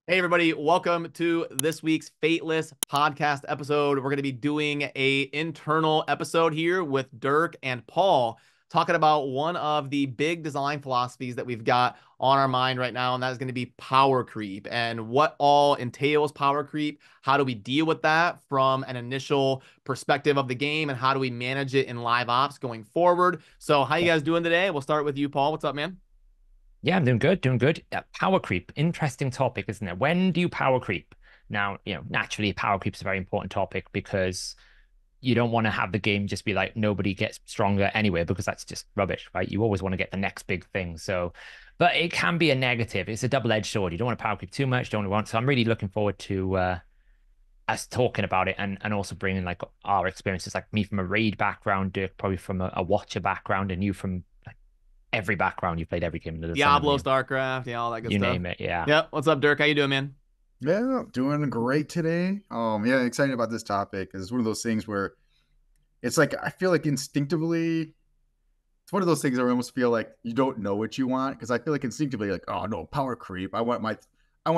Hey, everybody, welcome to this week's Fateless podcast episode. We're going to be doing a internal episode here with Dirk and Paul, talking about one of the big design philosophies that we've got on our mind right now, and that is going to be power creep and what all entails power creep. How do we deal with that from an initial perspective of the game, and how do we manage it in live ops going forward? So how you guys doing today? We'll start with you, Paul. What's up, man? Yeah, I'm doing good, doing good. Power creep, interesting topic, isn't it? When do you power creep? Now, naturally, power creep is a very important topic because you don't want to have the game just be like nobody gets stronger anyway, because that's just rubbish, right? You always want to get the next big thing. So, but it can be a negative. It's a double-edged sword. You don't want to power creep too much, don't want. So I'm really looking forward to us talking about it and also bringing like our experiences, like me from a raid background, Dirk probably from a watcher background, and you from every background. You've played every game under the sun, haven't Diablo, you? StarCraft, yeah, all that good You stuff. name it, yeah. Yep. What's up, Dirk? How you doing, man? Yeah, doing great today. Yeah, excited about this topic. It's one of those things where it's like I feel like instinctively, it's one of those things where I almost feel like you don't know what you want because I feel like instinctively, like, oh no, power creep. I want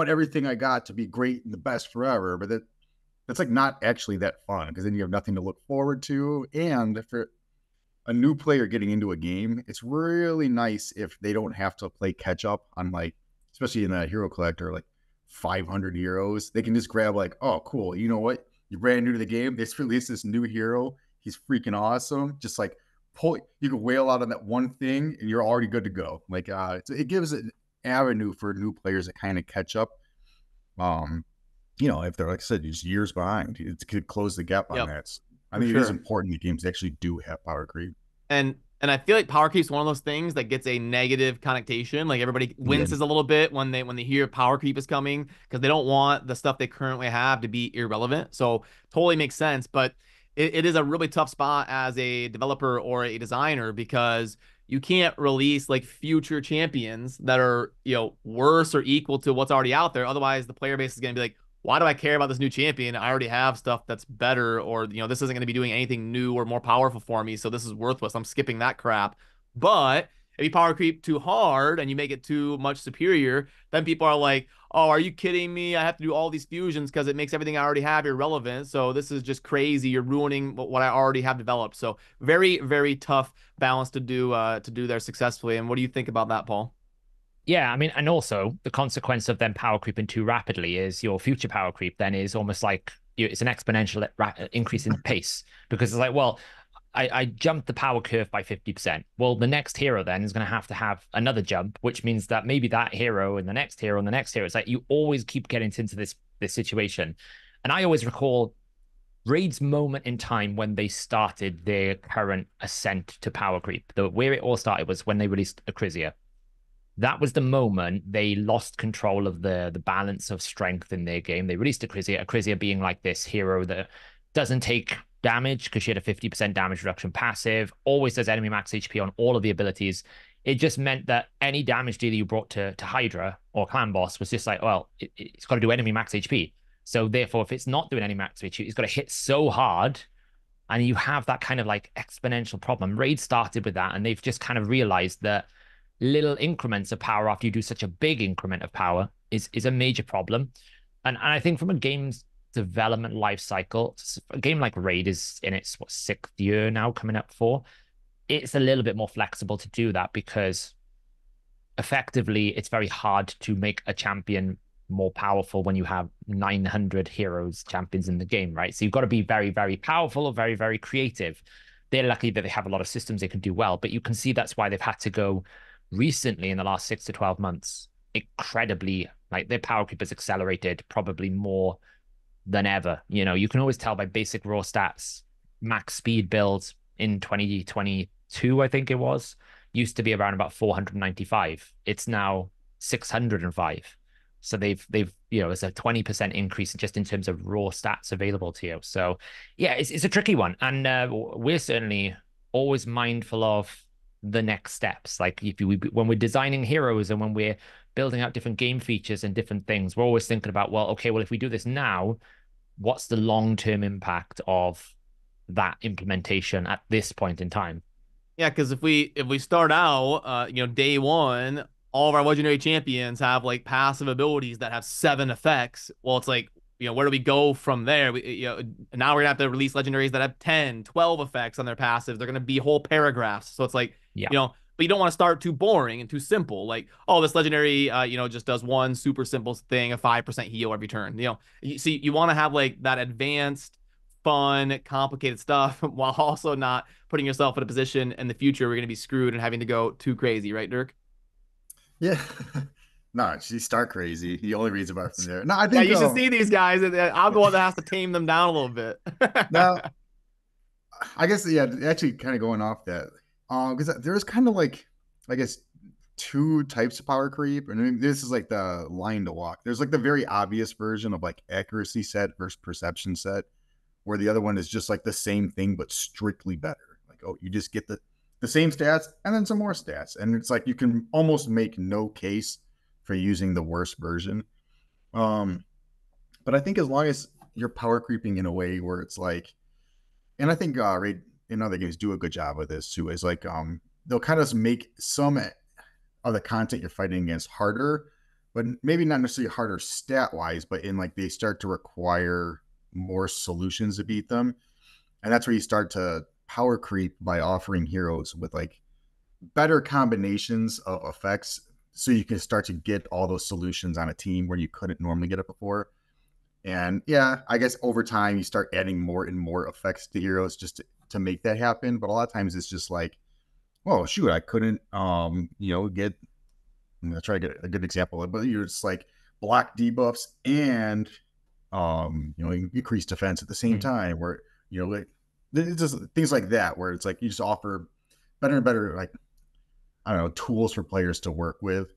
everything I got to be great and the best forever. But that's like not actually that fun because then you have nothing to look forward to. And for a new player getting into a game, it's really nice if they don't have to play catch up on like, especially in a hero collector, like 500 heroes. They can just grab like, oh, cool. You know what? You're brand new to the game. They just released this new hero. He's freaking awesome. Just like pull, you can whale out on that one thing, and you're already good to go. Like, it gives an avenue for new players to kind of catch up. Um, if they're like I said, just years behind, it could close the gap on Yep, that. I for think it is sure. important that games actually do have power creep. And I feel like power creep is one of those things that gets a negative connotation. Like everybody Yeah, winces a little bit when they hear power creep is coming because they don't want the stuff they currently have to be irrelevant. So totally makes sense, but it is a really tough spot as a developer or a designer because you can't release like future champions that are worse or equal to what's already out there. Otherwise, the player base is going to be like, why do I care about this new champion? I already have stuff that's better, or this isn't going to be doing anything new or more powerful for me, so this is worthless. I'm skipping that crap. But if you power creep too hard and you make it too much superior, then people are like, oh, are you kidding me? I have to do all these fusions because it makes everything I already have irrelevant. So this is just crazy. You're ruining what I already have developed. So very, very tough balance to do there successfully. And what do you think about that, Paul? Yeah, I mean, and also the consequence of them power creeping too rapidly is your future power creep then is almost like it's an exponential increase in pace because it's like, well, I jumped the power curve by 50%. Well, the next hero then is going to have another jump, which means that maybe that hero and the next hero and the next hero, it's like you always keep getting into this situation. And I always recall Raid's moment in time when they started their current ascent to power creep. Where it all started was when they released Acrizia. That was the moment they lost control of the balance of strength in their game. They released Acrizia being like this hero that doesn't take damage because she had a 50% damage reduction passive, always does enemy max HP on all of the abilities. It just meant that any damage dealer you brought to Hydra or Clan Boss was just like, well, it's got to do enemy max HP. So therefore, if it's not doing any max HP, it's got to hit so hard, and you have that kind of like exponential problem. Raid started with that, and they've just kind of realized that little increments of power after you do such a big increment of power is a major problem. And I think from a game's development life cycle, a game like Raid is in its sixth year now, coming up for. It's a little bit more flexible to do that because effectively it's very hard to make a champion more powerful when you have 900 heroes champions in the game, right? So you've got to be very, very powerful or very, very creative. They're lucky that they have a lot of systems they can do well, but you can see that's why they've had to go recently in the last 6 to 12 months incredibly, like their power creep has accelerated probably more than ever. You can always tell by basic raw stats. Max speed builds in 2022, I think it was, used to be around about 495. It's now 605. So they've it's a 20% increase just in terms of raw stats available to you. So yeah, it's a tricky one, and we're certainly always mindful of the next steps. Like when we're designing heroes and when we're building out different game features and different things, we're always thinking about, well, okay, well, if we do this now, what's the long-term impact of that implementation at this point in time? Yeah, because if we start out, day one, all of our legendary champions have like passive abilities that have 7 effects. Well, it's like, where do we go from there? Now we're gonna have to release legendaries that have 10, 12 effects on their passives. They're gonna be whole paragraphs. So it's like, Yeah. but you don't want to start too boring and too simple. Like, oh, this legendary, just does one super simple thing, a 5% heal every turn. You see, you want to have like that advanced, fun, complicated stuff while also not putting yourself in a position in the future where you're gonna be screwed and having to go too crazy, right, Dirk? Yeah. No, she's star crazy. He only reads about it from there. No, I Yeah, think you should see these guys. I'm the one that has to tame them down a little bit. now I guess yeah, actually kind of going off that. Because there's kind of like I guess two types of power creep, and I mean, this is like the line to walk. There's like the very obvious version of like accuracy set versus perception set, where the other one is just like the same thing but strictly better. Like, oh, you just get the same stats and then some more stats, and it's like you can almost make no case for using the worst version. Um, but I think as long as you're power creeping in a way where it's like, and I think Raid in other games do a good job with this too, is like they'll kind of make some of the content you're fighting against harder, but maybe not necessarily harder stat wise, but in like they start to require more solutions to beat them. And that's where you start to power creep by offering heroes with like better combinations of effects so you can start to get all those solutions on a team where you couldn't normally get it before. And yeah, I guess over time you start adding more and more effects to heroes just to make that happen. But a lot of times it's just like, well, shoot, I couldn't get, I'm gonna try to get a good example, but you're just like block debuffs and increase defense at the same time, where like it's just things like that, where it's like you just offer better and better, like I don't know, tools for players to work with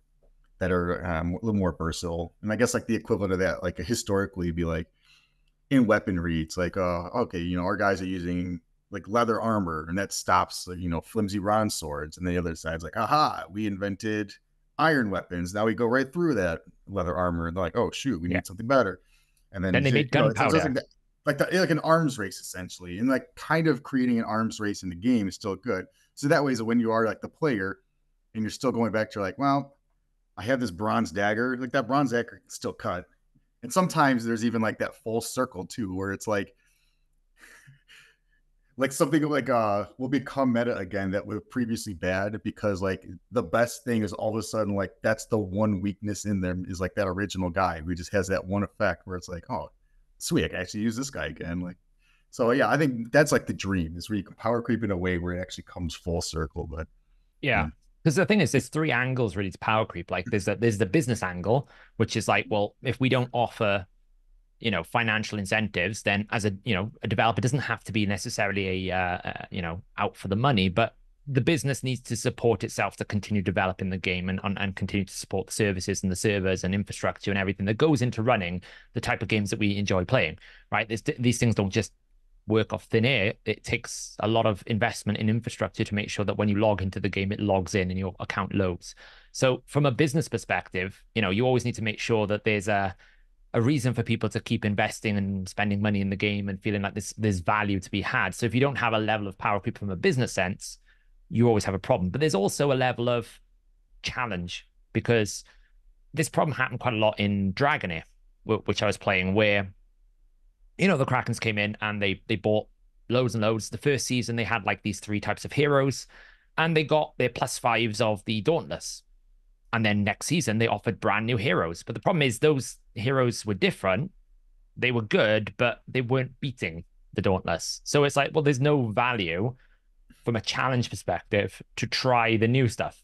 that are a little more versatile. And I guess like the equivalent of that, like historically, be like in weaponry, it's like, okay, our guys are using like leather armor, and that stops flimsy bronze swords, and the other side's like, aha, we invented iron weapons. Now we go right through that leather armor, and they're like, oh shoot, we Yeah. need something better. And then Then they made it's just gunpowder. like an arms race essentially, and like kind of creating an arms race in the game is still good. So that way, is when you are like the player, and you're still going back to like, well, I have this bronze dagger, like that bronze dagger can still cut. And sometimes there's even like that full circle too, where it's like something like will become meta again that was previously bad, because like the best thing is all of a sudden like that's the one weakness in them is like that original guy who just has that one effect where it's like, oh sweet, I can actually use this guy again. Like, so yeah, I think that's like the dream, is where you can power creep in a way where it actually comes full circle. But Yeah. yeah. Because the thing is, there's three angles really to power creep. Like there's the business angle, which is like, well, if we don't offer, financial incentives, then as a developer doesn't have to be necessarily out for the money, but the business needs to support itself to continue developing the game and continue to support the services and the servers and infrastructure and everything that goes into running the type of games that we enjoy playing, right? These things don't just work off thin air. It takes a lot of investment in infrastructure to make sure that when you log into the game, it logs in and your account loads. So from a business perspective, you always need to make sure that there's a reason for people to keep investing and spending money in the game and feeling like there's value to be had. So if you don't have a level of power creep from a business sense, you always have a problem. But there's also a level of challenge, because this problem happened quite a lot in Dragonair, which I was playing, where the Krakens came in and they bought loads and loads. The first season they had like these three types of heroes, and they got their +5s of the Dauntless. And then next season they offered brand new heroes. But the problem is those heroes were different. They were good, but they weren't beating the Dauntless. So it's like, well, there's no value from a challenge perspective to try the new stuff,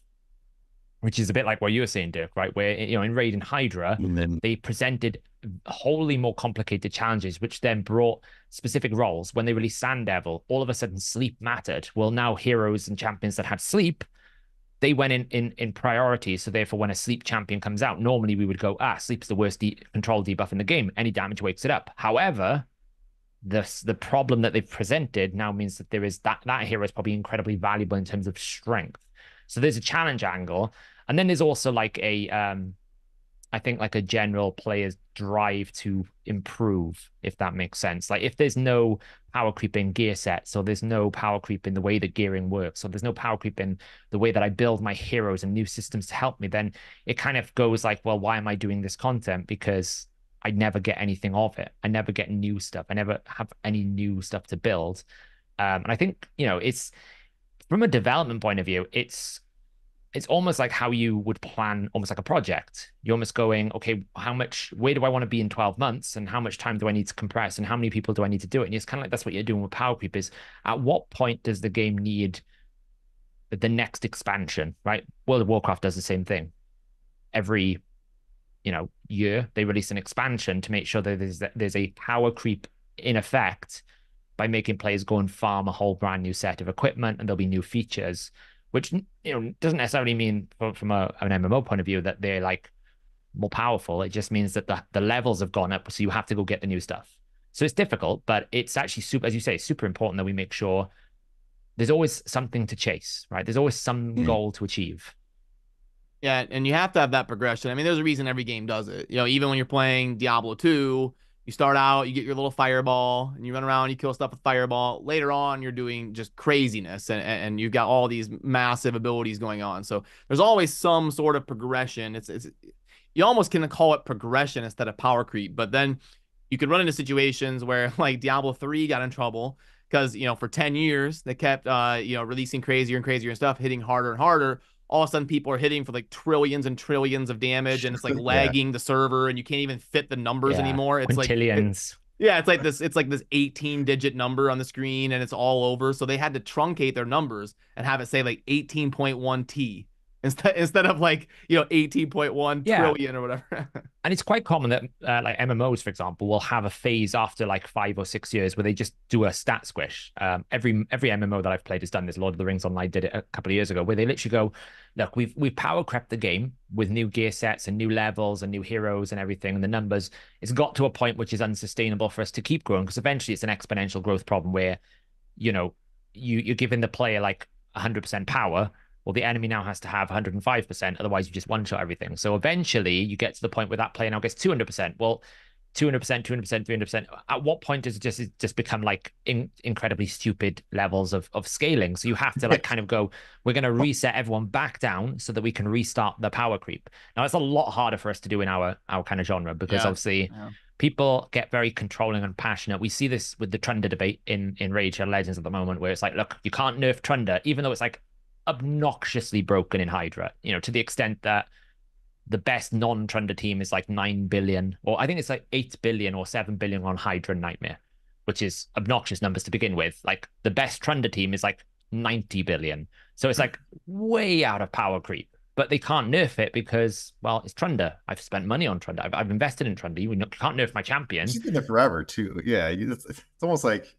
which is a bit like what you were saying, Dirk, right? Where, in Raid and Hydra, And then they presented wholly more complicated challenges, which then brought specific roles. When they released Sand Devil, all of a sudden sleep mattered. Well, now heroes and champions that had sleep, they went in priority. So therefore, when a sleep champion comes out, normally we would go, sleep's the worst control debuff in the game. Any damage wakes it up. However, the problem that they've presented now means that there is that hero is probably incredibly valuable in terms of strength. So there's a challenge angle, and then there's also like I think like a general player's drive to improve, if that makes sense. Like if there's no power creep in gear sets, or there's no power creep in the way that gearing works, or there's no power creep in the way that I build my heroes and new systems to help me, then it kind of goes like, well, why am I doing this content? Because I never get anything of it. I never get new stuff. I never have any new stuff to build. And I think, it's from a development point of view, it's almost like how you would plan almost like a project. You're almost going, okay, where do I want to be in 12 months? And how much time do I need to compress? And how many people do I need to do it? And it's kind of like that's what you're doing with Power Creep is at what point does the game need the next expansion, right? World of Warcraft does the same thing. Every, year they release an expansion to make sure that there's a power creep in effect by making players go and farm a whole brand new set of equipment, and there'll be new features, which doesn't necessarily mean from an MMO point of view that they're like more powerful. It just means that the levels have gone up, so you have to go get the new stuff. So it's difficult, but it's actually super, as you say, super important that we make sure there's always something to chase, right? There's always some goal to achieve. Yeah, and you have to have that progression. I mean, there's a reason every game does it. Even when you're playing Diablo 2, you start out, you get your little fireball, and you run around, you kill stuff with fireball. Later on, you're doing just craziness, and you've got all these massive abilities going on. So there's always some sort of progression. It's you almost can call it progression instead of power creep. But then you could run into situations where like Diablo 3 got in trouble because for 10 years they kept releasing crazier and crazier stuff, hitting harder and harder. All of a sudden people are hitting for like trillions and trillions of damage, and it's like Yeah. lagging the server, and you can't even fit the numbers Yeah, anymore. It's like quintillions. yeah, it's like this 18-digit number on the screen, and it's all over. So they had to truncate their numbers and have it say like 18.1 T instead of like 18.1 Yeah, trillion or whatever. and it's quite common that like MMOs, for example, will have a phase after like 5 or 6 years where they just do a stat squish. Every MMO that I've played has done this. Lord of the Rings Online did it a couple of years ago, where they literally go, look, we've power crept the game with new gear sets and new levels and new heroes and everything, and the numbers. It's got to a point which is unsustainable for us to keep growing, because eventually it's an exponential growth problem where you're giving the player like 100% power. Well, the enemy now has to have 105%, otherwise you just one-shot everything. So eventually you get to the point where that player now gets 200%. Well, 200%, 200%, 300%. At what point does it just become like incredibly stupid levels of scaling? So you have to like kind of go, we're going to reset everyone back down so that we can restart the power creep. Now, it's a lot harder for us to do in our kind of genre, because Yeah. obviously Yeah. people get very controlling and passionate. We see this with the Trunda debate in Rage and Legends at the moment, where it's like, look, you can't nerf Trunda, even though it's like obnoxiously broken in Hydra, to the extent that the best non-Trunda team is like 9 billion, or I think it's like 8 billion or 7 billion on Hydra and Nightmare, which is obnoxious numbers to begin with. Like the best Trunda team is like 90 billion. So it's like way out of power creep, but they can't nerf it because, well, it's Trunda. I've spent money on Trunda. I've invested in Trunda. You can't nerf my champion. She's been there forever too. Yeah, it's almost like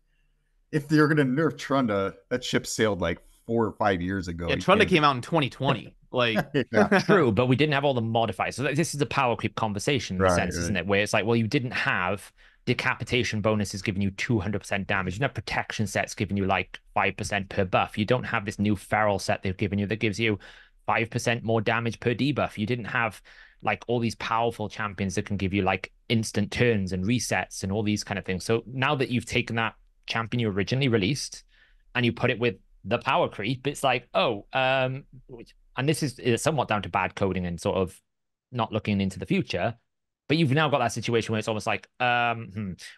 if you're gonna nerf Trunda, that ship sailed like 4 or 5 years ago. Yeah, You Trunda can't. came out in 2020. Like, Yeah, True, but we didn't have all the modifiers. So this is a power creep conversation in the right, sense, right. isn't it? Where it's like, well, you didn't have decapitation bonuses giving you 200% damage. You didn't have protection sets giving you like 5% per buff. You don't have this new feral set they've given you that gives you 5% more damage per debuff. You didn't have like all these powerful champions that can give you like instant turns and resets and all these kind of things. So now that you've taken that champion you originally released and you put it with the power creep, it's like, and this is somewhat down to bad coding and sort of not looking into the future. But you've now got that situation where it's almost like,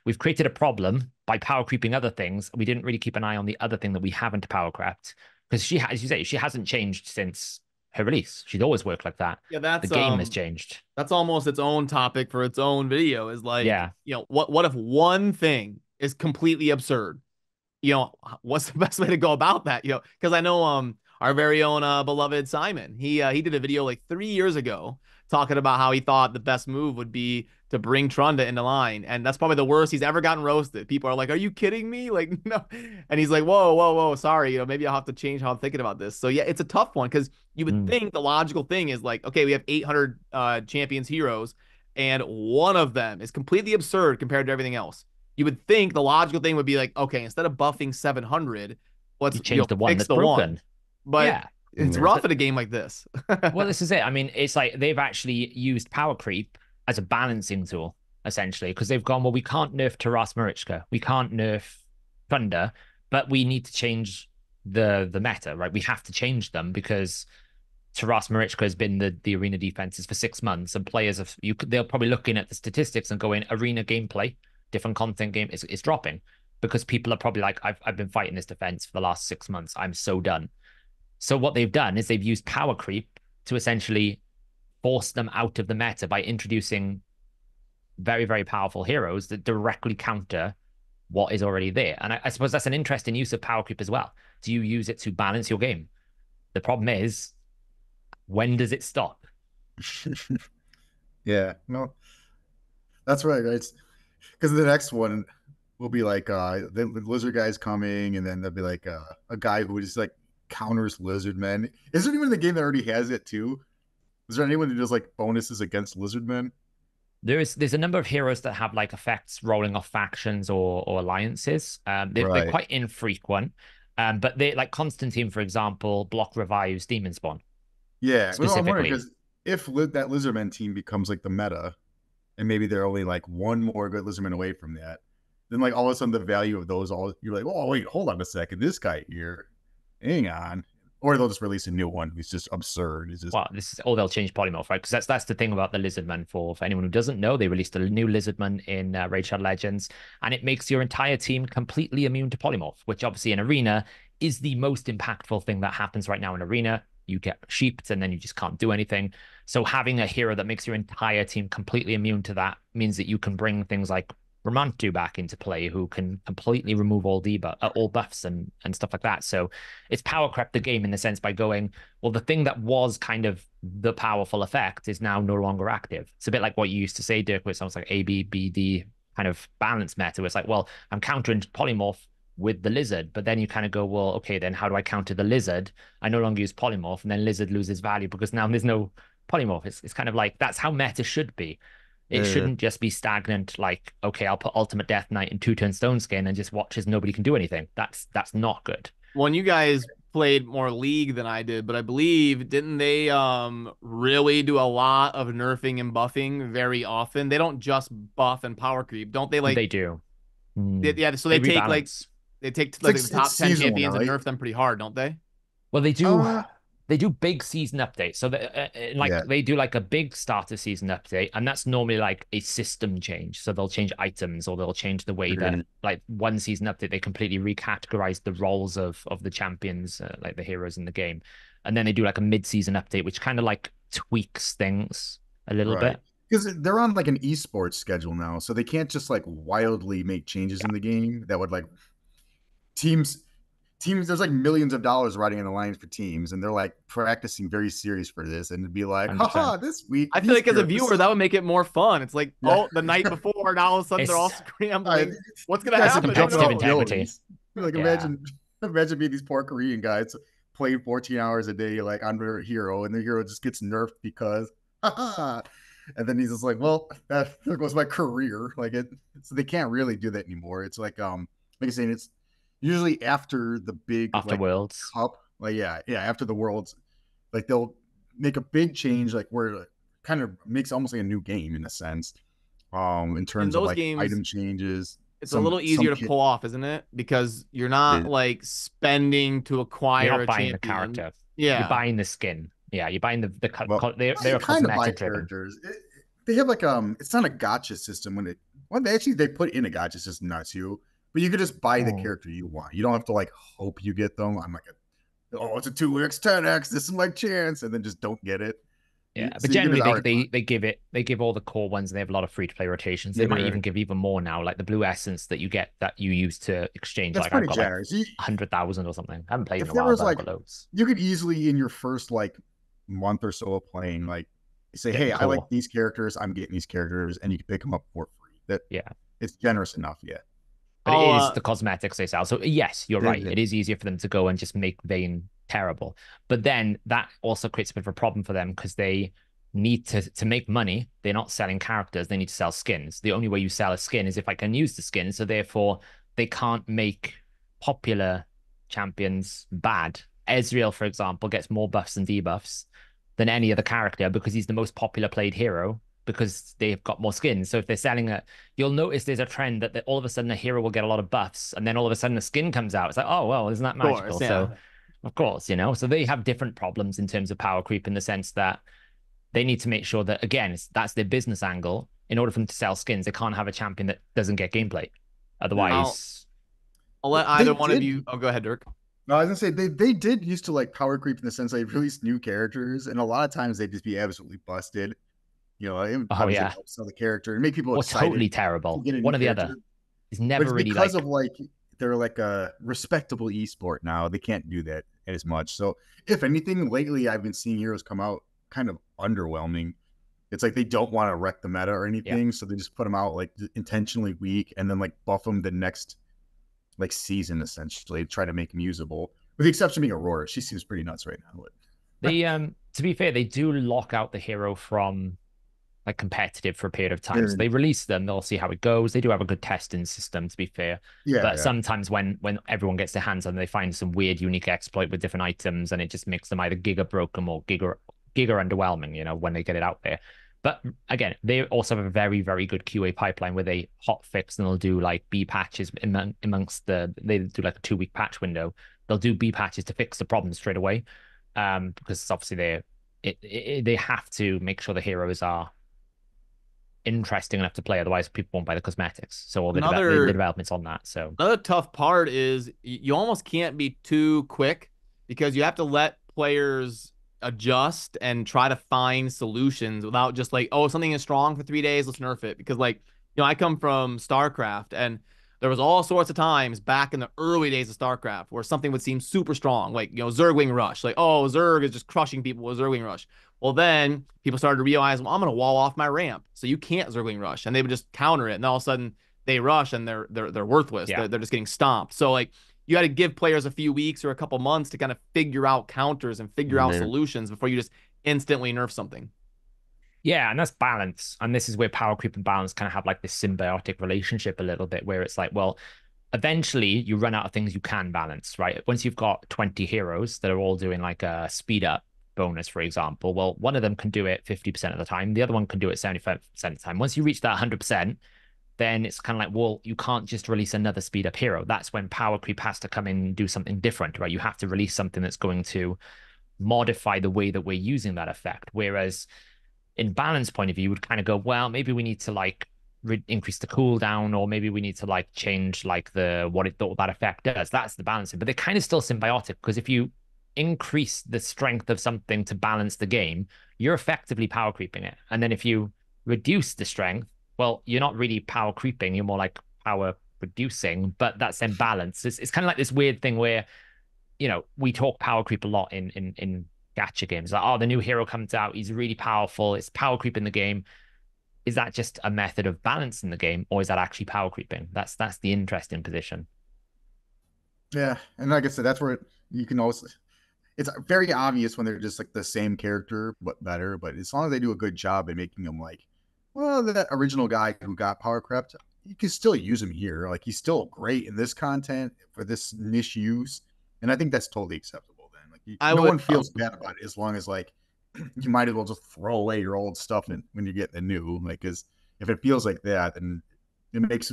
we've created a problem by power creeping other things. We didn't really keep an eye on the other thing that we haven't power crept, because as you say, she hasn't changed since her release. She'd always worked like that. yeah, The game has changed. that's almost its own topic for its own video. Is like, Yeah. what if one thing is completely absurd? What's the best way to go about that? Because I know our very own beloved Simon, he did a video like 3 years ago talking about how he thought the best move would be to bring Trunda into line, and that's probably the worst he's ever gotten roasted. People are like, "Are you kidding me?" Like, no, and he's like, "Whoa, whoa, whoa, sorry, maybe I'll have to change how I'm thinking about this." So yeah, it's a tough one because you would Mm. think the logical thing is like, okay, we have 800 champions heroes, and one of them is completely absurd compared to everything else. You would think the logical thing would be like, okay, instead of buffing 700, You let's change the one fix that's the one. broken. But Yeah. It's Yeah. rough in a game like this. Well, this is it. I mean, it's like they've actually used power creep as a balancing tool, essentially, because they've gone, well, we can't nerf Taras Marichka, we can't nerf Thunder, but we need to change the meta, right? We have to change them because Taras Marichka has been the arena defenses for 6 months, and players have they're probably looking at the statistics and going, arena gameplay, different content game is dropping because people are probably like, I've been fighting this defense for the last 6 months. I'm so done. So what they've done is they've used power creep to essentially force them out of the meta by introducing very, very powerful heroes that directly counter what is already there. And I suppose that's an interesting use of power creep as well. Do you use it to balance your game? The problem is, when does it stop? Yeah, no, that's right. It's because the next one will be like the lizard guy's coming, and then there'll be like a guy who just like counters lizard men. Is there anyone in the game that already has it too? Is there anyone who does like bonuses against lizard men? There's a number of heroes that have like effects rolling off factions or alliances. They're Right. quite infrequent. But they like Constantine, for example, block revives Demon Spawn Yeah. Well, I'm wondering specifically. because if that lizardman team becomes like the meta, and maybe they're only like one more good lizardman away from that, then like all of a sudden the value of those all you're like, oh wait, hold on a second, this guy here, hang on, or they'll just release a new one who's just absurd. It's just Well, this is or they'll change polymorph, right? Because that's the thing about the Lizardman. For anyone who doesn't know, they released a new Lizardman in Raid Shadow Legends, and it makes your entire team completely immune to polymorph, which obviously in Arena is the most impactful thing that happens right now in Arena. You get sheeped and then you just can't do anything. So having a hero that makes your entire team completely immune to that means that you can bring things like Ramantu back into play, who can completely remove all buffs and stuff like that. So it's power crept the game in the sense by going, well, the thing that was kind of the powerful effect is now no longer active. It's a bit like what you used to say, Dirk, where it sounds like A, B, B, D kind of balance meta. Where it's like, well, I'm countering polymorph with the lizard, but then you kind of go, well, okay, then how do I counter the lizard? I no longer use polymorph, and then lizard loses value because now there's no polymorph. It's kind of like that's how meta should be. It uh, shouldn't just be stagnant, like, okay, I'll put Ultimate Death Knight in two-turn Stone Skin and just watch as nobody can do anything. That's not good. When you guys played more League than I did, but I believe didn't they really do a lot of nerfing and buffing very often? They don't just buff and power creep, don't they? They Like, do. yeah. So They they rebalance. take it's like like the it's top 10 seasonal now, champions and right? nerf them pretty hard, don't they? Well, Uh, they do big season updates. So like yeah, they do like a big starter season update, and that's normally like a system change. So they'll change items or they'll change the way that mhm, like one season update they completely recategorize the roles of the champions, like the heroes in the game, and then they do like a mid-season update, which kind of like tweaks things a little right. bit. Because they're on like an esports schedule now, so they can't just like wildly make changes Yeah, in the game that would like teams there's like millions of dollars riding on the lines for teams, and they're like practicing very serious for this, and it'd be like, 100%. haha, this week I feel these like as a characters. viewer, that would make it more fun. It's like, Yeah. oh, the night before, now all of a sudden they're all It's scrambling. What's These gonna guys are happen? Who jumping competitive off knows? integrity. buildings. Like Yeah. imagine being these poor Korean guys playing 14 hours a day like on their hero, and their hero just gets nerfed because haha. And then he's just like, well, there goes my career. Like it, so they can't really do that anymore. It's like I saying, it's usually after the big After like Worlds. cup, like yeah, after the worlds, like they'll make a big change, like where it kind of makes almost like a new game in a sense, in In terms of those like games, item changes, it's a some little easier to kit. pull off, isn't it? Because you're not like spending to You're acquire not a buying the champion. character. You're Yeah. buying the skin. Yeah, you're buying Well, you they're kind of buy cosmetic driven. characters. They have like it's not a gotcha system when it well they actually they put in a gotcha system not too, but you could just buy the Oh. character you want. You don't have to like hope you get them. I'm like, oh, it's a 2x, 10x. This is my chance, and then just don't get it. Yeah, but So you get generally it already. they give all the core ones and they have a lot of free to play rotations. They Yeah, might even give even more now, like the blue essence that you get that you use to exchange. that's Like I've pretty got like generous. 100,000 or something. I haven't played in If a there while, was but I've like, got loads. you could easily in your first like month or so of playing, like say, Getting hey, I like core. these characters. I'm getting these characters, and you can pick them up for free. That Yeah. it's generous enough. Yeah. But it I'll is the cosmetics they sell. So yes, you're right. It- It is easier for them to go and just make Vayne terrible. But then that also creates a bit of a problem for them because they need to make money. They're not selling characters. They need to sell skins. The only way you sell a skin is if I can use the skin. So therefore, they can't make popular champions bad Ezreal, for example, gets more buffs and debuffs than any other character because he's the most popular played hero because they've got more skins. So if they're selling it, you'll notice there's a trend that all of a sudden a hero will get a lot of buffs, and then all of a sudden a skin comes out. It's like, oh well, isn't that Of course, magical? So yeah. of course, so they have different problems in terms of power creep in the sense that they need to make sure that again, that's their business angle. In order for them to sell skins, they can't have a champion that doesn't get gameplay. Yeah. I'll Otherwise, I'll let They either one of did. you. Oh, go ahead, Dirk. No, I was gonna say they did used to like power creep in the sense they released new characters, and a lot of times they'd just be absolutely busted. It oh obviously yeah, helps sell the character and make people or excited totally to terrible. get a new One or the other character. is But never it's really because like of like they're like a respectable esport now. They can't do that as much. So if anything, lately I've been seeing heroes come out kind of underwhelming. It's like they don't want to wreck the meta or yeah. anything, so they just put them out like intentionally weak and then like buff them the next like season essentially, try to make them usable. With the exception of being Aurora, she seems pretty nuts right now. But They to be fair, they do lock out the hero from like competitive for a period of time. So they release them, they'll see how it goes. They do have a good testing system, to be fair. yeah, But yeah. sometimes when everyone gets their hands on them, they find some weird unique exploit with different items, and it just makes them either giga broken or giga underwhelming, when they get it out there. But again, they also have a very, very good QA pipeline where they hot fix and they'll do like B patches amongst they do like a 2 week patch window. They'll do B patches to fix the problem straight away. Because obviously they have to make sure the heroes are interesting enough to play. Otherwise, people won't buy the cosmetics. So all the Another development's on that. So Another tough part is you almost can't be too quick because you have to let players adjust and try to find solutions without just like, oh, something is strong for 3 days, let's nerf it. Because like, I come from StarCraft and there was all sorts of times back in the early days of StarCraft where something would seem super strong, like, Zergwing Rush. Like, oh, Zerg is just crushing people with Zergwing Rush. Well, then people started to realize, well, I'm going to wall off my ramp. So you can't Zergling Rush. And they would just counter it. And all of a sudden, they rush and they're worthless. yeah. They're just getting stomped. So like you got to give players a few weeks or a couple months to kind of figure out counters and figure out solutions before you just instantly nerf something. Yeah, and that's balance. And this is where power creep and balance kind of have like this symbiotic relationship a little bit, where it's like, well, eventually you run out of things you can balance, right? Once you've got 20 heroes that are all doing like a speed up bonus, for example, well, one of them can do it 50% of the time, the other one can do it 75% of the time. Once you reach that 100%, then it's kind of like, well, you can't just release another speed up hero. That's when power creep has to come in and do something different, right? You have to release something that's going to modify the way that we're using that effect. Whereas in balance point of view, you would kind of go, well, maybe we need to like increase the cooldown, or maybe we need to like change like what that effect does. That's the balancing, but they're kind of still symbiotic because if you increase the strength of something to balance the game, you're effectively power creeping it. And then if you reduce the strength, well, you're not really power creeping, you're more like power reducing, but that's then balance. It's kind of like this weird thing where, we talk power creep a lot in gacha games. Like, oh, the new hero comes out, he's really powerful, it's power creep in the game. Is that just a method of balance in the game, or is that actually power creeping? That's the interesting position. Yeah, and like I said, that's where you can also. It's very obvious when they're just like the same character but better. But as long as they do a good job at making them like, well, that original guy who got power crept, you can still use him here. Like he's still great in this content for this niche use, and I think that's totally acceptable. Then, like I no would one feels bad about it as long as like you might as well just throw away your old stuff when you get the new. Like, because if it feels like that, then it makes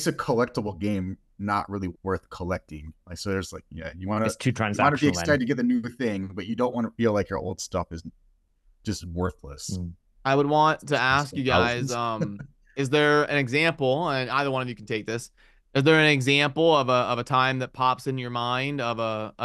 a collectible game not really worth collecting. Like, so there's like, yeah, It's too you want to be transactional excited then. to get the new thing, but you don't want to feel like your old stuff is just worthless. I would want to ask you guys, Thousands. is there an example, and either one of you can take this. Is there an example of a time that pops in your mind of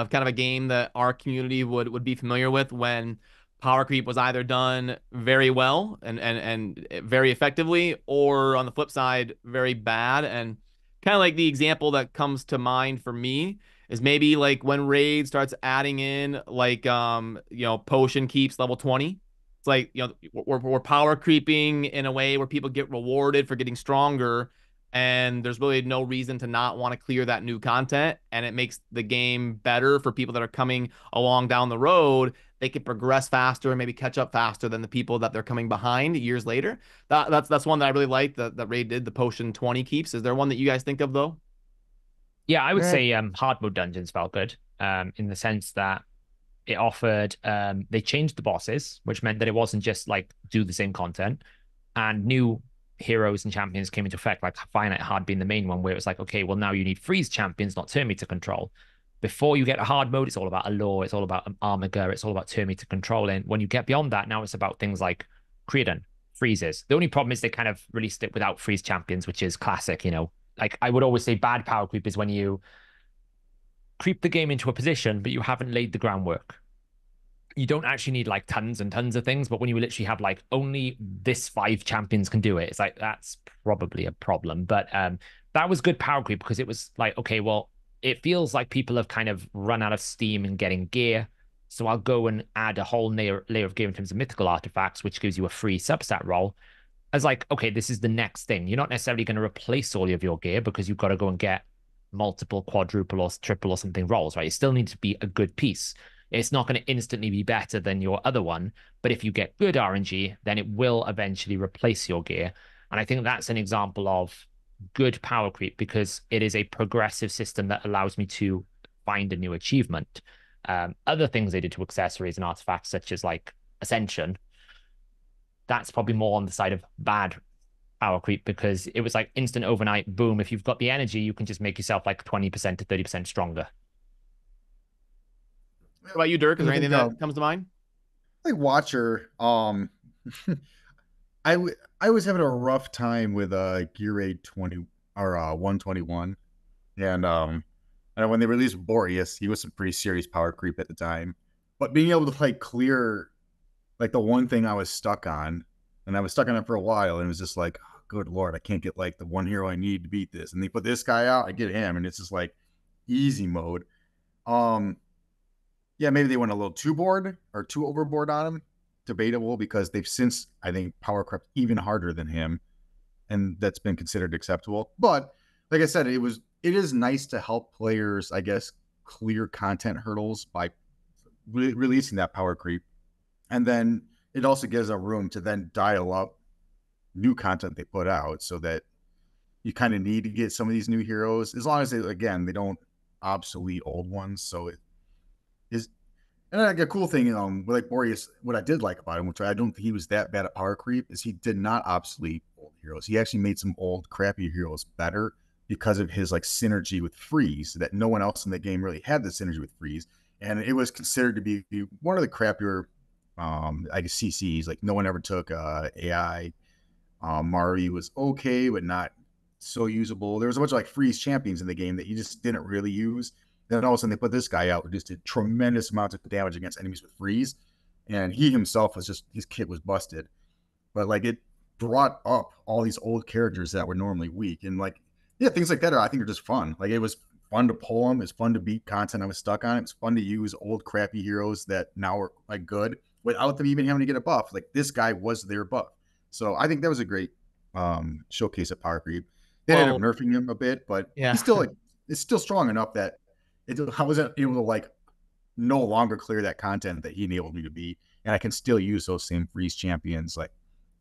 kind of a game that our community would be familiar with when power creep was either done very well and very effectively, or on the flip side, very bad? And kind of like the example that comes to mind for me is maybe like when Raid starts adding in like potion keeps level 20. It's like, we're power creeping in a way where people get rewarded for getting stronger, and there's really no reason to not want to clear that new content, and it makes the game better for people that are coming along down the road. They can progress faster and maybe catch up faster than the people that they're coming behind years later. That's one that I really like that Raid did, the potion 20 keeps. Is there one that you guys think of though? Yeah, I would Yeah, say hard mode dungeons felt good. in the sense that it offered they changed the bosses, which meant that it wasn't just like do the same content, and new heroes and champions came into effect, like Finite Hard being the main one, where it was like, okay, well now you need freeze champions, not turn meter control. Before you get a hard mode, it's all about allure, it's all about Armiger, it's all about turn meter control. And when you get beyond that, now it's about things like Creedon, freezes. The only problem is they kind of released it without freeze champions, which is classic, you know. Like I would always say bad power creep is when you creep the game into a position, but you haven't laid the groundwork. You don't actually need like tons and tons of things, but when you literally have like only this 5 champions can do it, it's like that's probably a problem. But that was good power creep because it was like, okay, well, it feels like people have kind of run out of steam in getting gear. So I'll go and add a whole layer of gear in terms of mythical artifacts, which gives you a free substat roll. As like, okay, this is the next thing. You're not necessarily going to replace all of your gear because you've got to go and get multiple quadruple or triple or something rolls, right? It still needs to be a good piece. It's not going to instantly be better than your other one, but if you get good RNG, then it will eventually replace your gear. And I think that's an example of good power creep because it is a progressive system that allows me to find a new achievement. Other things they did to accessories and artifacts, such as like Ascension, that's probably more on the side of bad power creep because it was like instant overnight boom. If you've got the energy, you can just make yourself like 20% to 30% stronger. What about you, Dirk? Is I there anything think that comes to mind? like Watcher, I was having a rough time with Gear Raid 20 or 121, and when they released Boreas, he was some pretty serious power creep at the time. But being able to like clear like the one thing I was stuck on, and I was stuck on it for a while, and it was just like, oh, good lord, I can't get like the one hero I need to beat this. And they put this guy out, I get him, and it's just like easy mode. Um, yeah, maybe they went a little too bored or too overboard on him. Debatable because they've since, I think, power crept even harder than him, and that's been considered acceptable. But like I said, it is nice to help players, I guess, clear content hurdles by releasing that power creep, and then it also gives a room to then dial up new content they put out, so that you kind of need to get some of these new heroes, as long as they don't obsolete old ones. So it is. And like a cool thing, like Boreas, what I did like about him, which I don't think he was that bad at power creep, is he did not obsolete old heroes. He actually made some old crappy heroes better because of his like synergy with freeze, that no one else in the game really had the synergy with freeze. And it was considered to be one of the crappier I guess CCs. Like no one ever took AI. Mari was okay, but not so usable. There was a bunch of like freeze champions in the game that you just didn't really use. Then all of a sudden they put this guy out who just did tremendous amounts of damage against enemies with freeze. And he himself was just, his kit was busted. But like it brought up all these old characters that were normally weak. And like, yeah, things like that I think are just fun. Like it was fun to pull them. It's fun to beat content I was stuck on. It's fun to use old crappy heroes that now are like good without them even having to get a buff. Like this guy was their buff. So I think that was a great showcase of power creep. They ended up Well, nerfing him a bit, but yeah. he's still like, it's still strong enough that I wasn't able to like no longer clear that content that he enabled me to be, and I can still use those same freeze champions like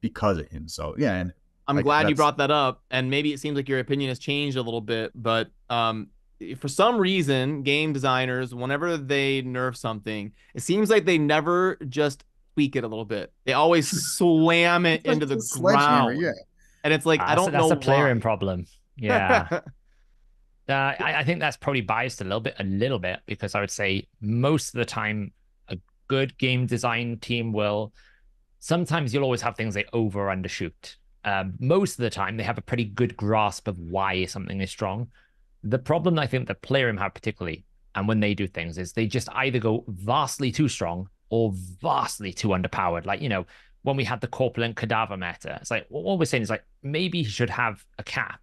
because of him. So yeah, and I'm like glad you that's brought that up, and maybe it seems like your opinion has changed a little bit, but for some reason, game designers, whenever they nerf something, it seems like they never just tweak it a little bit. They always slam it it's like into the a sledgehammer. ground, Yeah, and it's like I don't know That's a player why. problem. Yeah. I think that's probably biased a little bit, because I would say most of the time, a good game design team will. Sometimes you'll always have things they over or undershoot. Most of the time, they have a pretty good grasp of why something is strong. The problem I think that Playroom have particularly, and when they do things, is they just either go vastly too strong or vastly too underpowered. Like, you know, when we had the corpulent cadaver meta, it's like what we're saying is like maybe he should have a cap.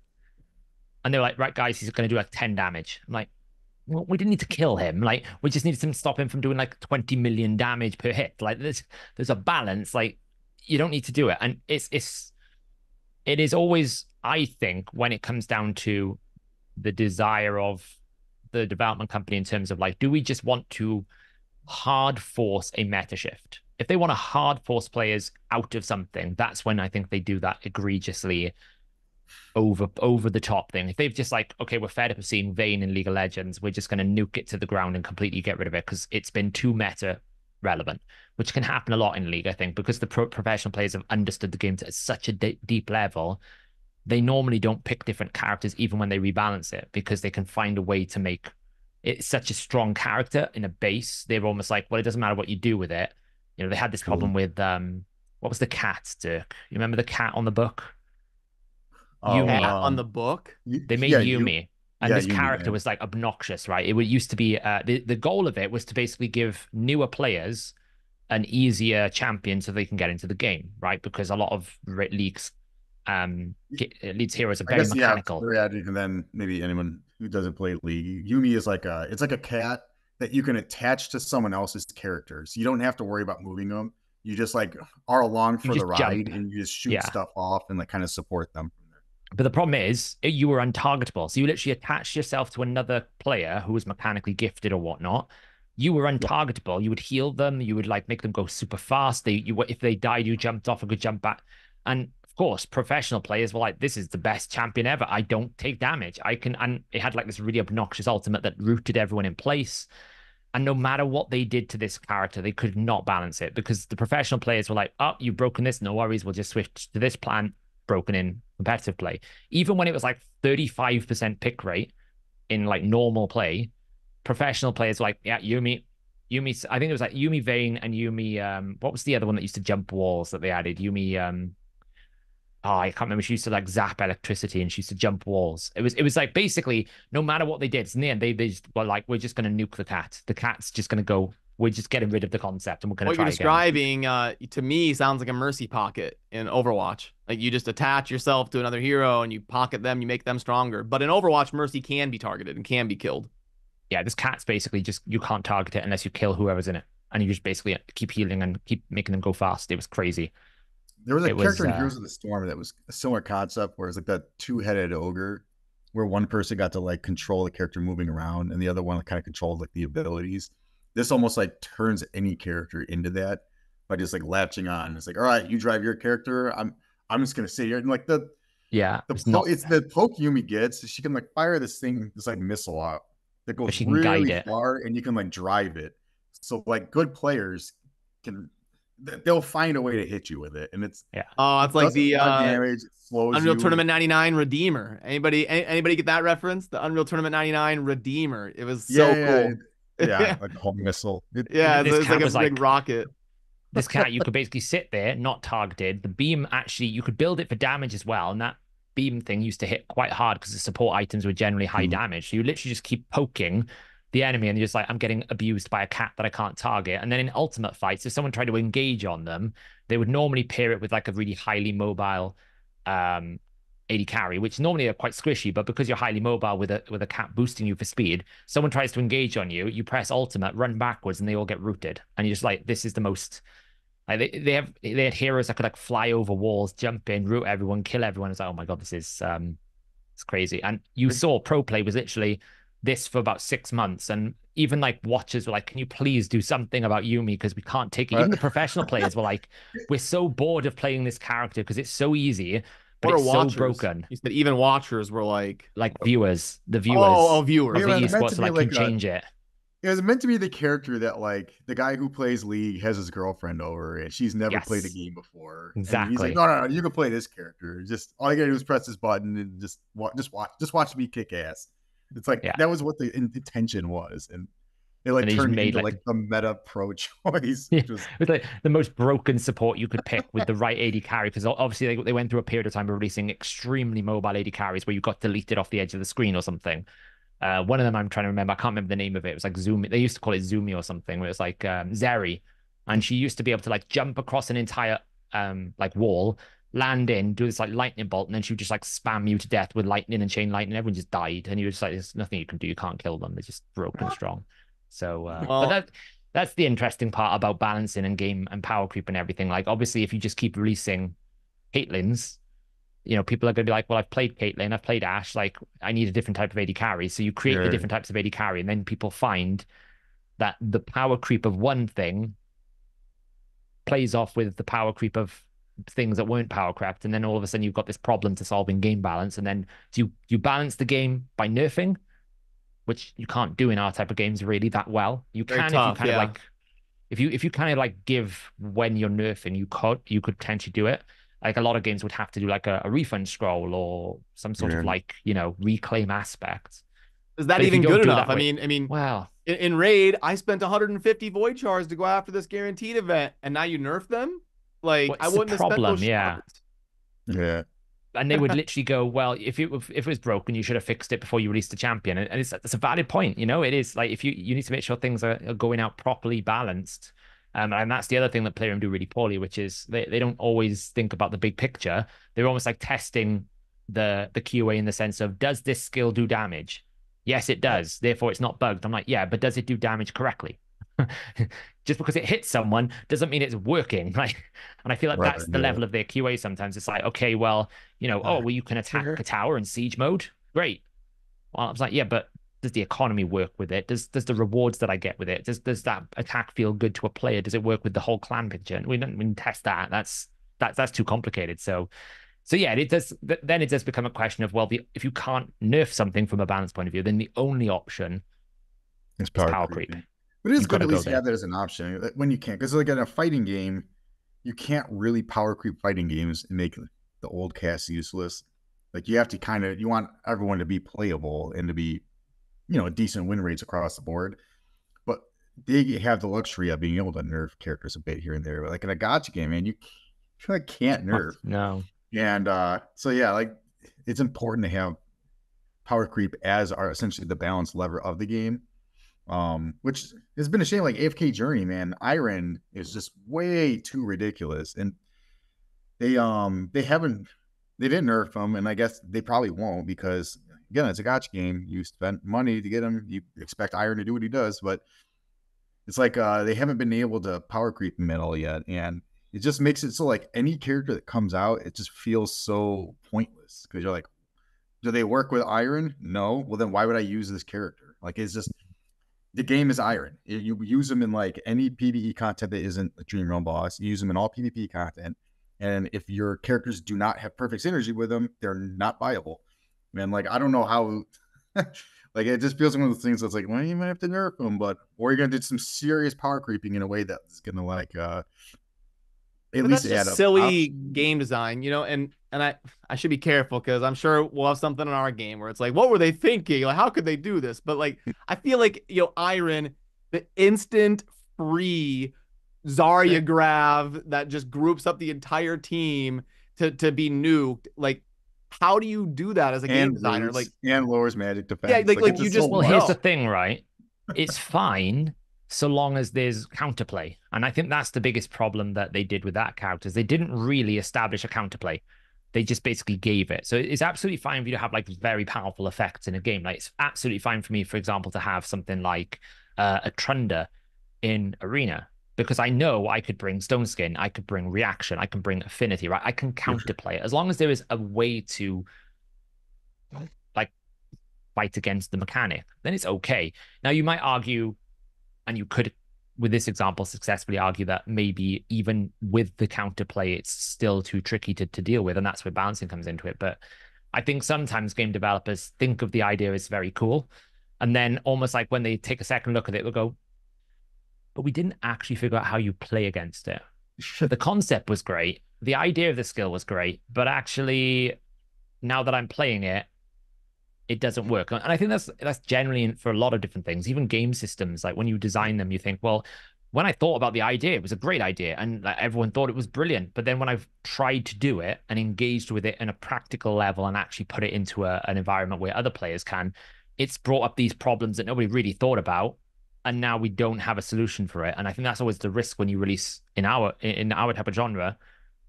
And they're like, right, guys, he's going to do like 10 damage. I'm like, well, we didn't need to kill him. Like, we just needed to stop him from doing like 20 million damage per hit. Like, there's a balance. Like, you don't need to do it. And it is always, I think, when it comes down to the desire of the development company in terms of like, do we just want to hard force a meta shift? If they want to hard force players out of something, that's when I think they do that egregiously over the top thing. If they've just like, okay, we're fed up of seeing Vayne in League of Legends, we're just going to nuke it to the ground and completely get rid of it because it's been too meta relevant, which can happen a lot in League, I think, because the professional players have understood the game to such a deep level. They normally don't pick different characters even when they rebalance it because they can find a way to make it such a strong character in a base. They're almost like, well, it doesn't matter what you do with it. You know, they had this Cool. problem with what was the cat, Dirk? You remember the cat on the book? Oh, Yumi. Cat on the book. They made yeah, you, Yumi, and yeah, this Yumi, character man. was like obnoxious, right? It would used to be the goal of it was to basically give newer players an easier champion so they can get into the game, right? Because a lot of leagues, leagues heroes are I very guess yeah, mechanical. very added, and then maybe anyone who doesn't play League, Yumi is like it's like a cat that you can attach to someone else's characters. You don't have to worry about moving them. You just like are along You for the just ride, jump, and you just shoot yeah. stuff off and like kind of support them from there. But the problem is you were untargetable. So you literally attached yourself to another player who was mechanically gifted or whatnot. You were Yeah, untargetable. You would heal them. You would like make them go super fast. If they died, you jumped off and could jump back. And of course, professional players were like, "This is the best champion ever. I don't take damage. I can." And it had like this really obnoxious ultimate that rooted everyone in place. And no matter what they did to this character, they could not balance it because the professional players were like, "Oh, you've broken this. No worries. We'll just switch to this plan." Broken in competitive play. Even when it was like 35% pick rate in like normal play, professional players were like, yeah, Yumi. I think it was like Yumi Vayne and Yumi. What was the other one that used to jump walls that they added? Yumi. Oh, I can't remember. She used to like zap electricity and she used to jump walls. It was like basically no matter what they did, in the end they just were like, we're just gonna nuke the cat. The cat's just gonna go. We're just getting rid of the concept and we're gonna What you're try again. describing, to me, sounds like a mercy pocket in Overwatch. Like you just attach yourself to another hero and you pocket them, you make them stronger. But in Overwatch, mercy can be targeted and can be killed. Yeah, this cat's basically just you can't target it unless you kill whoever's in it, and you just basically keep healing and keep making them go fast. It was crazy. there was a It was character in Heroes of the Storm that was a similar concept, where it's like that two-headed ogre, where one person got to like control the character moving around, and the other one kind of controlled like the abilities. This almost like turns any character into that by just like latching on. It's like, all right, you drive your character. I'm just gonna sit here and like yeah, it's not, it's the poke Yumi gets. She can like fire this thing, this like missile out that but goes she can guide really it. far, and you can like drive it. So like good players can they'll find a way to hit you with it, and Yeah, It's like doesn't the a lot of damage. It slows Unreal you. Tournament 99 Redeemer. Anybody get that reference? The Unreal Tournament 99 Redeemer. It was Yeah, so yeah, cool. yeah. Yeah, Like a whole missile. yeah, this it's like cat a was big like rocket. this cat. You could basically sit there, not targeted. The beam actually, you could build it for damage as well, and that beam thing used to hit quite hard because the support items were generally high Mhm. damage. So you literally just keep poking the enemy, and you're just like, I'm getting abused by a cat that I can't target. And then in ultimate fights, if someone tried to engage on them, they would normally pair it with like a really highly mobile um AD carry, which normally are quite squishy, but because you're highly mobile with a cat boosting you for speed, someone tries to engage on you, you press ultimate, run backwards, and they all get rooted. And you're just like, this is the most like they had heroes that could like fly over walls, jump in, root everyone, kill everyone. It's like, oh my god, this is it's crazy. And you saw pro play was literally this for about 6 months. And even like watchers were like, can you please do something about Yumi? Because we can't take it. Uh, Even the professional players were like, we're so bored of playing this character because it's so easy, but Or it's so watchers. broken. You said even watchers were like, Like viewers, the oh, viewers it of viewers. the was meant to esports are be like, can you like a. change it? It was meant to be the character that like the guy who plays League has his girlfriend over, and she's never played a Yes, game before, and he's like, exactly. no, no, no, you can play this character. Just all you gotta do is press this button and just watch me kick ass. It's like Yeah. that was what the intention was, and it like And they just turned made into like like the meta pro choice, yeah, which was with like the most broken support you could pick with the right AD carry, because obviously they went through a period of time of releasing extremely mobile AD carries where you got deleted off the edge of the screen or something. One of them I'm trying to remember, I can't remember the name of it. It was like Zoom. They used to call it Zoomy or something, where it was like Zeri, and she used to be able to like jump across an entire like wall, land in, do this like lightning bolt, and then she would just like spam you to death with lightning and chain lightning. Everyone just died, and you were just like, there's nothing you can do. You can't kill them. They're just broken strong. So, but Well, that's the interesting part about balancing and game and power creep and everything. Like, obviously, if you just keep releasing Caitlyn's, you know, people are going to be like, well, I've played Caitlyn, I've played Ash, like, I need a different type of AD carry. So you create the yeah, different types of AD carry, and then people find that the power creep of one thing plays off with the power creep of things that weren't power crept, and then all of a sudden you've got this problem to solve in game balance, and then you balance the game by nerfing, which you can't do in our type of games really that well. You Very can if you tough. kind of Yeah. like if you kind of like give when you're nerfing, you could potentially do it. Like a lot of games would have to do like a refund scroll or some sort of Yeah. like, reclaim aspect. Is that But if you even don't good do it enough? that I way, mean, well, in Raid, I spent 150 void shards to go after this guaranteed event, and now you nerf them? Like, I what's the wouldn't have spent those problem? Yeah. shards. Yeah. And they would literally go, well, if it was broken, you should have fixed it before you released the champion. And it's a valid point, It is like if you need to make sure things are going out properly balanced. And that's the other thing that Playroom do really poorly, which is they don't always think about the big picture. They're almost like testing the QA in the sense of, does this skill do damage? Yes, it does. Therefore, it's not bugged. I'm like, yeah, but does it do damage correctly? Just because it hits someone doesn't mean it's working. Like, and I feel like Right. that's the Yeah. level of their QA sometimes. It's like, okay, well, oh, well, you can attack a tower in siege mode. Great. Well, I was like, yeah, but does the economy work with it? Does the rewards that I get with it? Does that attack feel good to a player? Does it work with the whole clan picture? And we don't test that. That's too complicated. So yeah, it does. Then it does become a question of, well, if you can't nerf something from a balance point of view, then the only option It's is power power creep. creeping. But it is You've good got at to go least you there. have that as an option when you can. Because like in a fighting game, you can't really power creep fighting games and make the old cast useless. Like you have to you want everyone to be playable and to be, decent win rates across the board. But they have the luxury of being able to nerf characters a bit here and there. But like in a gotcha game, man, you like can't nerf. No. And so yeah, like it's important to have power creep as essentially the balance lever of the game. Which has been a shame. Like AFK Journey, man, Iron is just way too ridiculous, and they didn't nerf them, and I guess they probably won't because again, it's a gotcha game. You spent money to get him, you expect Iron to do what he does, but it's like they haven't been able to power creep him at all yet, and it just makes it so like any character that comes out, it just feels so pointless because you're like, do they work with Iron? No. Well, then why would I use this character? Like, it's just the game is Iron. You use them in like any PvE content that isn't a Dream Realm boss. You use them in all PvP content, and if your characters do not have perfect synergy with them, they're not viable. Man, like I don't know how. Like it just feels like one of those things that's like, well, you might have to nerf them, or you're gonna do some serious power creeping in a way that's gonna like at But least that's add just up silly options. game design, and I should be careful because I'm sure we'll have something in our game where it's like, what were they thinking? Like, how could they do this? But like, I feel like Iron, the instant free Zarya grab that just groups up the entire team to be nuked. Like, how do you do that as a game And designer? Like, roots and lowers magic yeah, defense. Like like it's you just so just Well, here's the much. no. thing, right? It's fine so long as there's counterplay. And I think that's the biggest problem that they did with that character is they didn't really establish a counterplay. They just basically gave it. So it's absolutely fine for you to have like very powerful effects in a game. Like it's absolutely fine for me, for example, to have something like a Trunder in Arena because I know I could bring Stone Skin, I could bring Reaction, I can bring Affinity, right? I can counterplay it as long as there is a way to like fight against the mechanic, then it's okay. Now you might argue, and you could, with this example, successfully argue that maybe even with the counterplay, it's still too tricky to deal with, and that's where balancing comes into it. But I think sometimes game developers think of the idea as very cool, and then almost like when they take a second look at it, they'll go, "But we didn't actually figure out how you play against it. The concept was great, the idea of the skill was great, but actually, now that I'm playing it, it doesn't work." And I think that's generally for a lot of different things, even game systems. Like when you design them, you think, well, when I thought about the idea, it was a great idea, and like, everyone thought it was brilliant. But then when I've tried to do it and engaged with it in a practical level and actually put it into an environment where other players can, it's brought up these problems that nobody really thought about, and now we don't have a solution for it. And I think that's always the risk when you release in our type of genre.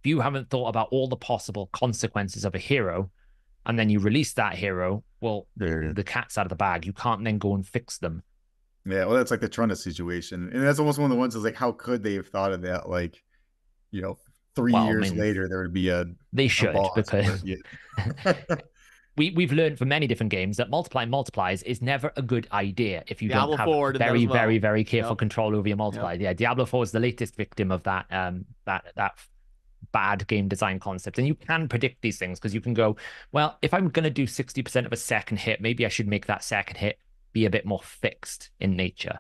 If you haven't thought about all the possible consequences of a hero and then you release that hero, well, There. the cat's out of the bag. You can't then go and fix them. Yeah, well, that's like the Trunda situation, and that's almost one of the ones that's like, how could they have thought of that? Like, 3 Well, I years mean, later, there would be they a should boss because where we've learned from many different games that multiplying multiplies is never a good idea if you don't Diablo have 4 did that very, as very, well. very careful Yep. control over your Yep. multiplier. Yeah, Diablo 4 is the latest victim of that bad game design concept. And you can predict these things because you can go, well, if I'm going to do 60% of a second hit, maybe I should make that second hit be a bit more fixed in nature.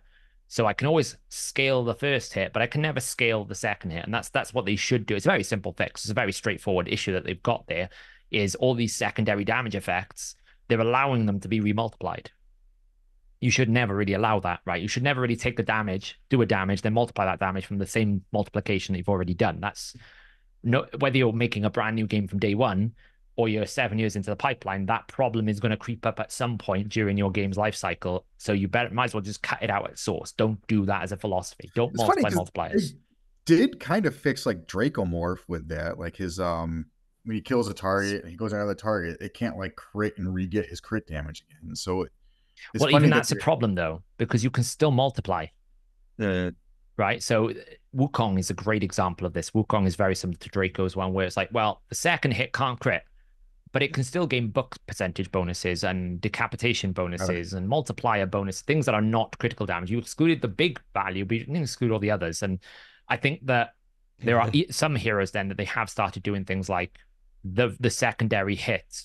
So I can always scale the first hit, but I can never scale the second hit. And that's what they should do. It's a very simple fix. It's a very straightforward issue that they've got there is all these secondary damage effects, they're allowing them to be remultiplied. You should never really allow that, right? You should never really take the damage, do a damage, then multiply that damage from the same multiplication that you've already done. That's no, whether you're making a brand new game from day one or you're 7 years into the pipeline, that problem is going to creep up at some point during your game's life cycle. So you might as well just cut it out at source. Don't do that as a philosophy. Don't It's funny multiply multipliers. they did kind of fix like Dracomorph with that, like his when he kills a target, he goes out of the target, it can't like crit and re-get his crit damage again. So it's Well, funny even that that's a problem though, because you can still multiply. Right. So Wukong is a great example of this. Wukong is very similar to Draco's one, where it's like, well, the second hit can't crit, but it can still gain book percentage bonuses and decapitation bonuses and multiplier bonus, things that are not critical damage. You excluded the big value, but you didn't exclude all the others. And I think that there are some heroes then that they have started doing things like the secondary hit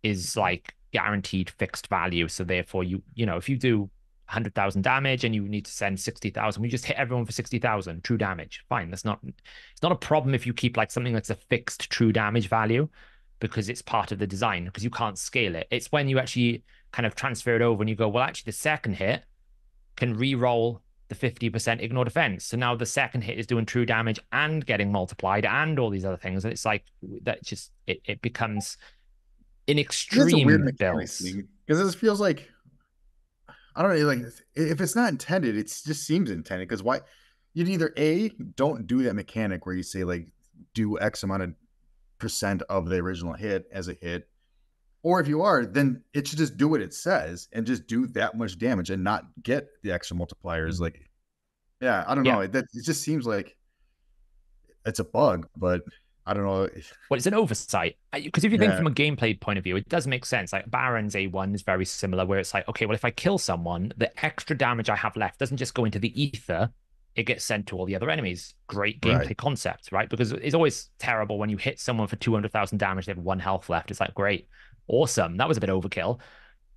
is like guaranteed fixed value. So therefore, you know, if you do 100,000 damage and you need to send 60,000, we just hit everyone for 60,000 true damage. Fine, it's not a problem if you keep like something that's a fixed true damage value because it's part of the design because you can't scale it. It's when you actually kind of transfer it over and you go, well, actually the second hit can re-roll the 50% ignore defense. So now the second hit is doing true damage and getting multiplied and all these other things. And it's like that just it becomes in extreme builds. Because this feels like I don't know, like if it's not intended, it just seems intended. Because why you'd either A, don't do that mechanic where you say like do X amount of percent of the original hit as a hit, or if you are, then it should just do what it says and just do that much damage and not get the extra multipliers. Like, yeah, I don't know. It just seems like it's a bug, but I don't know. Well, it's an oversight because if you think from a gameplay point of view, it does make sense. Like Baron's A1 is very similar, where it's like, okay, well, if I kill someone, the extra damage I have left doesn't just go into the ether; it gets sent to all the other enemies. Great gameplay concept, right? Because it's always terrible when you hit someone for 200,000 damage, they have 1 health left. It's like, great, awesome, that was a bit overkill.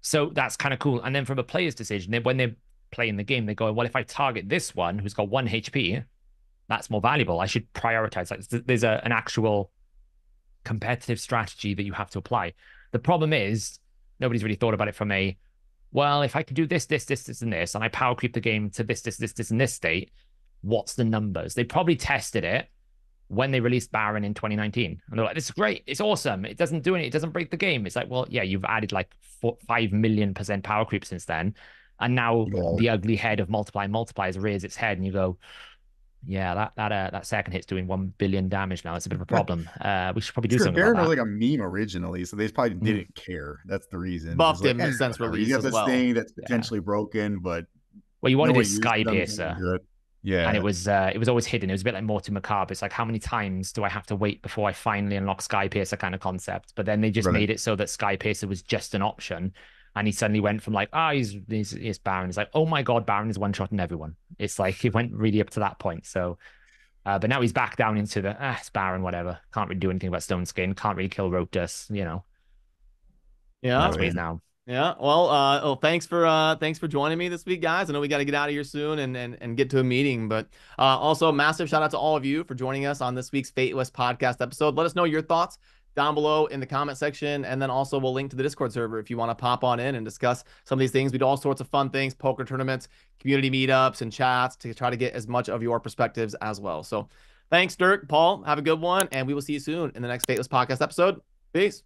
So that's kind of cool. And then from a player's decision, when they're playing the game, they go, well, if I target this one who's got 1 HP. That's more valuable. I should prioritize. Like there's an actual competitive strategy that you have to apply. The problem is nobody's really thought about it from a, well, if I can do this, and this, and I power creep the game to this, and this state, what's the numbers? They probably tested it when they released Baron in 2019. And they're like, this is great. It's awesome. It doesn't do anything. It doesn't break the game. It's like, well, yeah, you've added like 5 million% power creep since then. And now the ugly head of multipliers rears its head and you go, yeah, that second hit's doing 1 billion damage now. It's a bit of a problem. We should probably do something about that. Baron was like a meme originally, so they probably didn't care. That's the reason. Buffed him since release. You have this thing that's potentially broken, but well, you wanted his Sky Piercer. Yeah. And it was always hidden. It was a bit like Morty Macabre. It's like, how many times do I have to wait before I finally unlock Sky Piercer kind of concept? But then they just made it so that Sky Piercer was just an option. And he suddenly went from like, he's Baron. It's like, oh my God, Baron is one-shotting everyone. It's like he went really up to that point. So, but now he's back down into the, it's Baron, whatever. Can't really do anything about Stone Skin. Can't really kill Rotus, you know. Yeah. That's what he's now. Yeah. Well, thanks for joining me this week, guys. I know we got to get out of here soon and get to a meeting, but also massive shout out to all of you for joining us on this week's Fateless podcast episode. Let us know your thoughts down below in the comment section. And then also we'll link to the Discord server if you want to pop on in and discuss some of these things. We do all sorts of fun things, poker tournaments, community meetups, and chats to try to get as much of your perspectives as well. So thanks, Dirk, Paul, have a good one. And we will see you soon in the next Fateless podcast episode. Peace.